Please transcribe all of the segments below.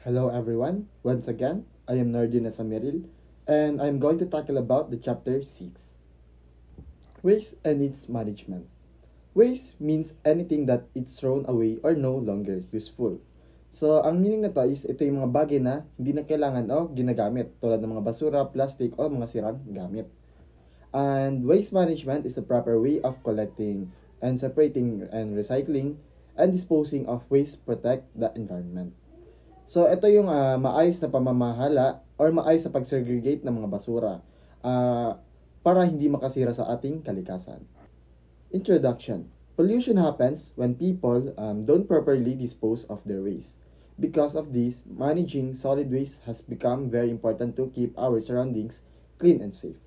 Hello everyone. Once again, I am Nardin Samiril and I'm going to tackle about the chapter 6. Waste and its management. Waste means anything that it's thrown away or no longer useful. So, ang meaning na to is ito yung mga bagay na hindi na kailangan o ginagamit tulad ng mga basura, plastic o mga sirang gamit. And waste management is the proper way of collecting and separating and recycling and disposing of waste protect the environment. So, ito yung maayos na pamamahala or maayos na pag-segregate ng mga basura para hindi makasira sa ating kalikasan. Introduction. Pollution happens when people don't properly dispose of their waste. Because of this, managing solid waste has become very important to keep our surroundings clean and safe.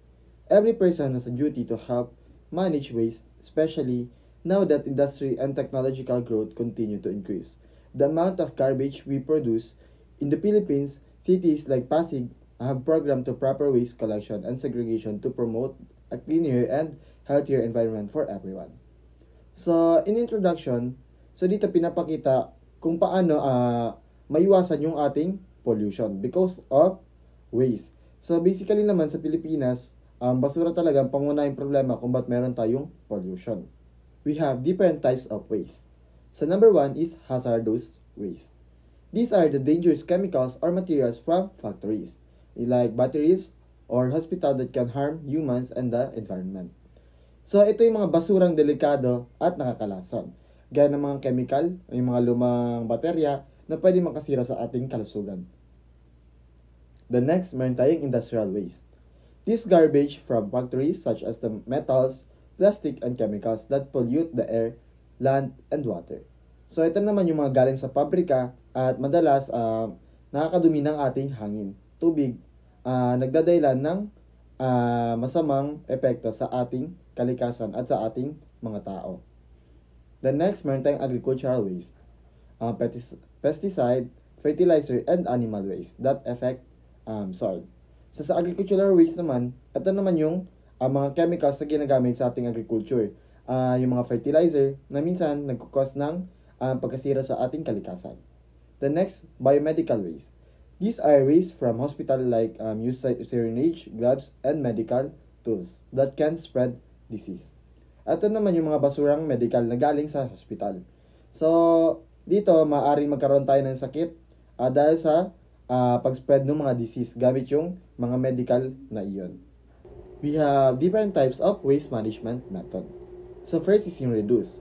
Every person has a duty to help manage waste, especially now that industry and technological growth continue to increase. The amount of garbage we produce in the Philippines, cities like Pasig have programmed to proper waste collection and segregation to promote a cleaner and healthier environment for everyone. So, in introduction, dito pinapakita kung paano maiwasan yung ating pollution because of waste. So, basically naman sa Pilipinas, basura talaga ang pangunahing problema kung ba't meron tayong pollution. We have different types of waste. So, number one is hazardous waste. These are the dangerous chemicals or materials from factories, like batteries or hospital that can harm humans and the environment. So, ito yung mga basurang delikado at nakakalason. Gaya ng mga chemical, yung mga lumang baterya na pwede makasira sa ating kalusugan. The next, meron tayong industrial waste. This garbage from factories such as the metals, plastic, and chemicals that pollute the air, land, and water. So, ito naman yung mga galing sa pabrika at madalas nakakadumi ng ating hangin, tubig, nagdadailan ng masamang epekto sa ating kalikasan at sa ating mga tao. The next, meron tayong agricultural waste. Pesticide, fertilizer, and animal waste that affect soil. So sa agricultural waste naman, ito naman yung mga chemicals na ginagamit sa ating agriculture. Yung mga fertilizer na minsan nagkukos ng pagkasira sa ating kalikasan. The next, biomedical waste. These are waste from hospital like used syringe, gloves, and medical tools that can spread disease. Ito naman yung mga basurang medical na galing sa hospital. So, dito, maaaring magkaroon tayo ng sakit dahil sa pag-spread ng mga disease gamit yung mga medical na iyon. We have different types of waste management method. So, first is yung reduce.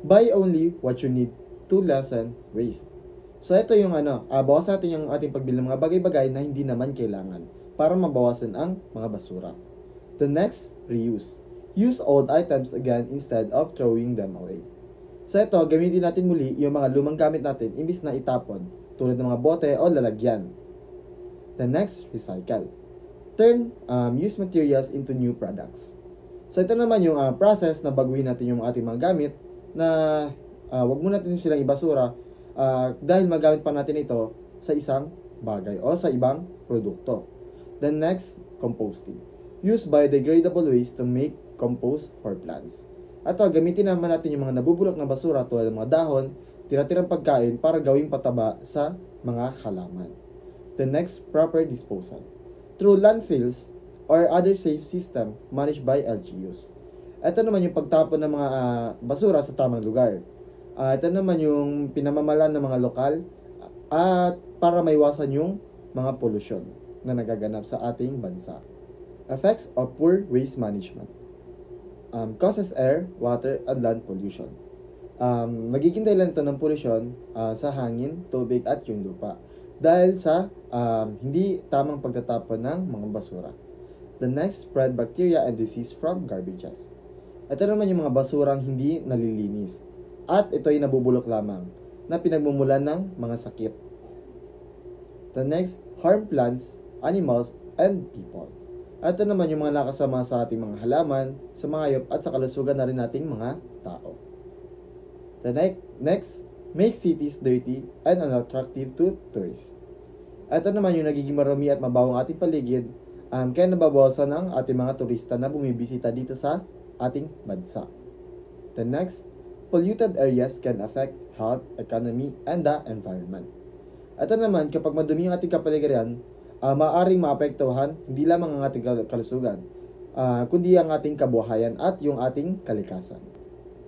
Buy only what you need to lessen waste. So, ito yung bawas natin yung ating pagbili ng mga bagay-bagay na hindi naman kailangan para mabawasan ang mga basura. The next, reuse. Use old items again instead of throwing them away. So, ito, gamitin natin muli yung mga lumang gamit natin imbis na itapon, tulad ng mga bote o lalagyan. The next, recycle. Turn used materials into new products. So, ito naman yung process na baguhin natin yung ating mga gamit na wag muna natin silang ibasura dahil magamit pa natin ito sa isang bagay o sa ibang produkto. The next, composting. Use biodegradable waste to make compost for plants. At gamitin naman natin yung mga nabubulok na basura tulad ng mga dahon, tira-tirang pagkain para gawing pataba sa mga halaman. The next, proper disposal. Through landfills or other safe system managed by LGUs. Ito naman yung pagtapon ng mga basura sa tamang lugar. Ito naman yung pinamamalan ng mga lokal at para maiwasan yung mga pollution na nagaganap sa ating bansa. Effects of poor waste management. Causes air, water, and land pollution. Nagiging dahilan ito ng pollution sa hangin, tubig, at yung lupa dahil sa hindi tamang pagtatapon ng mga basura. The next, spread bacteria and disease from garbages. Ito naman yung mga basurang hindi nalilinis at ito'y nabubulok lamang na pinagmumulan ng mga sakit. The next, harm plants, animals, and people. At ito naman yung mga nakasama sa ating mga halaman, sa mga hayop at sa kalusugan na rin nating mga tao. The next, make cities dirty and unattractive to tourists. Ito naman yung nagiging marumi at mabawang ating paligid kaya nababawasan ang ating mga turista na bumibisita dito sa ating bansa. The next, polluted areas can affect health, economy, and the environment. Ito naman, kapag madumi yung ating kapaligiran, maaaring maapektuhan hindi lamang ang ating kalusugan, kundi ang ating kabuhayan at yung ating kalikasan.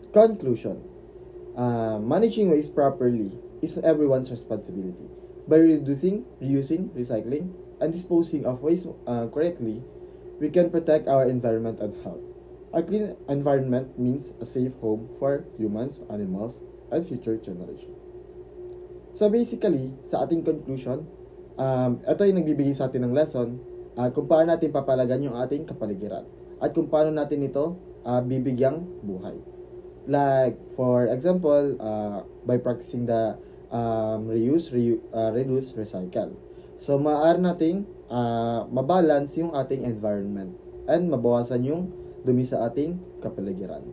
Conclusion. Managing waste properly is everyone's responsibility. By reducing, reusing, recycling, and disposing of waste correctly, we can protect our environment and health. A clean environment means a safe home for humans, animals, and future generations. So basically, sa ating conclusion, ito yung nagbibigay sa atin ng lesson kung paano natin papalagan yung ating kapaligiran at kung paano natin ito bibigyang buhay. Like, for example, by practicing the reuse, reduce, recycle. So, maaari nating mabalance yung ating environment and mabawasan yung dumi sa ating kapaligiran.